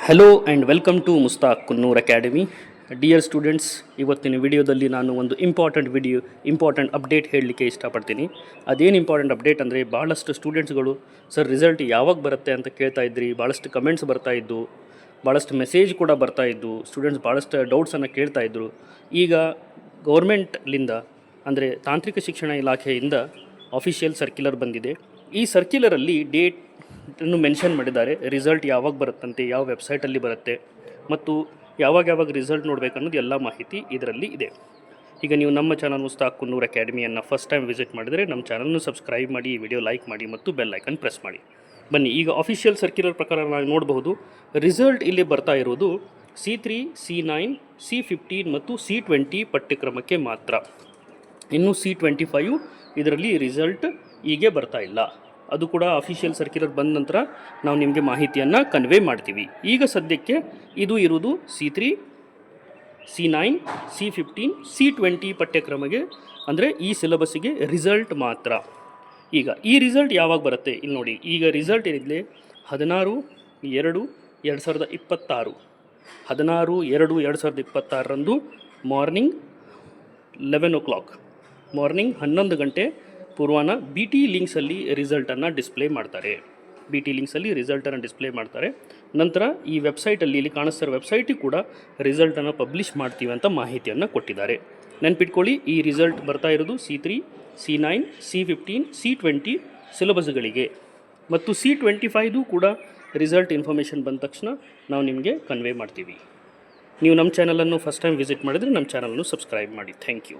Hello and welcome to Mustaq Kunnur academy. Dear students, ಇವತ್ತಿನ ವಿಡಿಯೋದಲ್ಲಿ ನಾನು ಒಂದು ಇಂಪಾರ್ಟೆಂಟ್ ಅಪ್ಡೇಟ್ ಹೇಳಲಿಕ್ಕೆ ಇಷ್ಟಪಡ್ತೀನಿ. ಅದೇನು ಇಂಪಾರ್ಟೆಂಟ್ ಅಪ್ಡೇಟ್ ಅಂದರೆ, ಭಾಳಷ್ಟು ಸ್ಟೂಡೆಂಟ್ಸ್ಗಳು ಸರ್ ರಿಸಲ್ಟ್ ಯಾವಾಗ ಬರುತ್ತೆ ಅಂತ ಕೇಳ್ತಾ ಇದ್ರಿ. ಭಾಳಷ್ಟು ಕಮೆಂಟ್ಸ್ ಬರ್ತಾಯಿದ್ದು, ಭಾಳಷ್ಟು ಮೆಸೇಜ್ ಕೂಡ ಬರ್ತಾಯಿದ್ದು, ಸ್ಟೂಡೆಂಟ್ಸ್ ಭಾಳಷ್ಟು ಡೌಟ್ಸನ್ನು ಕೇಳ್ತಾಯಿದ್ರು. ಈಗ ಗೌರ್ಮೆಂಟ್ಲಿಂದ ಅಂದರೆ ತಾಂತ್ರಿಕ ಶಿಕ್ಷಣ ಇಲಾಖೆಯಿಂದ ಆಫಿಷಿಯಲ್ ಸರ್ಕ್ಯುಲರ್ ಬಂದಿದೆ. ಈ ಸರ್ಕ್ಯುಲರಲ್ಲಿ ಡೇಟನ್ನು ಮೆನ್ಷನ್ ಮಾಡಿದ್ದಾರೆ. ರಿಸಲ್ಟ್ ಯಾವಾಗ ಬರುತ್ತಂತೆ, ಯಾವ ವೆಬ್ಸೈಟಲ್ಲಿ ಬರುತ್ತೆ ಮತ್ತು ಯಾವಾಗ ರಿಸಲ್ಟ್ ನೋಡಬೇಕನ್ನೋದು ಎಲ್ಲ ಮಾಹಿತಿ ಇದರಲ್ಲಿ ಇದೆ. ಈಗ ನೀವು ನಮ್ಮ ಚಾನಲ್ ಮುಸ್ತಾಕ್ ಕುನ್ನೂರ್ ಅಕಾಡೆಮಿಯನ್ನು ಫಸ್ಟ್ ಟೈಮ್ ವಿಸಿಟ್ ಮಾಡಿದರೆ ನಮ್ಮ ಚಾನಲ್ನು ಸಬ್ಸ್ಕ್ರೈಬ್ ಮಾಡಿ, ವಿಡಿಯೋ ಲೈಕ್ ಮಾಡಿ ಮತ್ತು ಬೆಲ್ ಐಕನ್ ಪ್ರೆಸ್ ಮಾಡಿ. ಬನ್ನಿ, ಈಗ ಆಫಿಷಿಯಲ್ ಸರ್ಕ್ಯುಲರ್ ಪ್ರಕಾರ ನಾವು ನೋಡಬಹುದು. ರಿಸಲ್ಟ್ ಇಲ್ಲಿ ಬರ್ತಾ ಇರೋದು C3, C9, C15 ಮತ್ತು C20 ಪಠ್ಯಕ್ರಮಕ್ಕೆ ಮಾತ್ರ. ಇನ್ನು C25 ಇದರಲ್ಲಿ ರಿಸಲ್ಟ್ ಹೀಗೆ ಬರ್ತಾ ಇಲ್ಲ. ಅದು ಕೂಡ ಅಫಿಷಿಯಲ್ ಸರ್ಕ್ಯುಲರ್ ಬಂದ ನಂತರ ನಾವು ನಿಮಗೆ ಮಾಹಿತಿಯನ್ನು ಕನ್ವೆ ಮಾಡ್ತೀವಿ. ಈಗ ಸದ್ಯಕ್ಕೆ ಇದು ಇರುವುದು C3, C9, C15, C20 ಪಠ್ಯಕ್ರಮಕ್ಕೆ, ಅಂದರೆ ಈ ಸಿಲೆಬಸ್ಸಿಗೆ ರಿಸಲ್ಟ್ ಮಾತ್ರ. ಈಗ ಈ ರಿಸಲ್ಟ್ ಯಾವಾಗ ಬರುತ್ತೆ ಇಲ್ಲಿ ನೋಡಿ. ಈಗ ರಿಸಲ್ಟ್ ಏನಿದೆ 16/2/2026 16/2/2026ರಂದು ಮಾರ್ನಿಂಗ್ 11 o'clock, ಮಾರ್ನಿಂಗ್ 11 ಗಂಟೆ ಪೂರ್ವಾನ BT ಲಿಂಕ್ಸಲ್ಲಿ ರಿಸಲ್ಟನ್ನು ಡಿಸ್ಪ್ಲೇ ಮಾಡ್ತಾರೆ. BT ಲಿಂಕ್ಸಲ್ಲಿ ರಿಸಲ್ಟನ್ನು ಡಿಸ್ಪ್ಲೇ ಮಾಡ್ತಾರೆ. ನಂತರ ಈ ವೆಬ್ಸೈಟಲ್ಲಿ, ಇಲ್ಲಿ ಕಾಣಿಸ್ತಿರೋ ವೆಬ್ಸೈಟಿಗೆ ಕೂಡ ರಿಸಲ್ಟನ್ನು ಪಬ್ಲಿಷ್ ಮಾಡ್ತೀವಿ ಅಂತ ಮಾಹಿತಿಯನ್ನು ಕೊಟ್ಟಿದ್ದಾರೆ. ನೆನ್ಪಿಟ್ಕೊಳ್ಳಿ, ಈ ರಿಸಲ್ಟ್ ಬರ್ತಾ ಇರೋದು C3, C9, C15, C20 ಸಿಲೆಬಸ್ಗಳಿಗೆ ಮತ್ತು C25 ಕೂಡ ರಿಸಲ್ಟ್ ಇನ್ಫಾರ್ಮೇಷನ್ ಬಂದ ತಕ್ಷಣ ನಾವು ನಿಮಗೆ ಕನ್ವೆ ಮಾಡ್ತೀವಿ. ನೀವು ನಮ್ಮ ಚಾನಲನ್ನು ಫಸ್ಟ್ ಟೈಮ್ ವಿಸಿಟ್ ಮಾಡಿದರೆ ನಮ್ಮ ಚಾನಲನ್ನು ಸಬ್ಸ್ಕ್ರೈಬ್ ಮಾಡಿ. Thank you.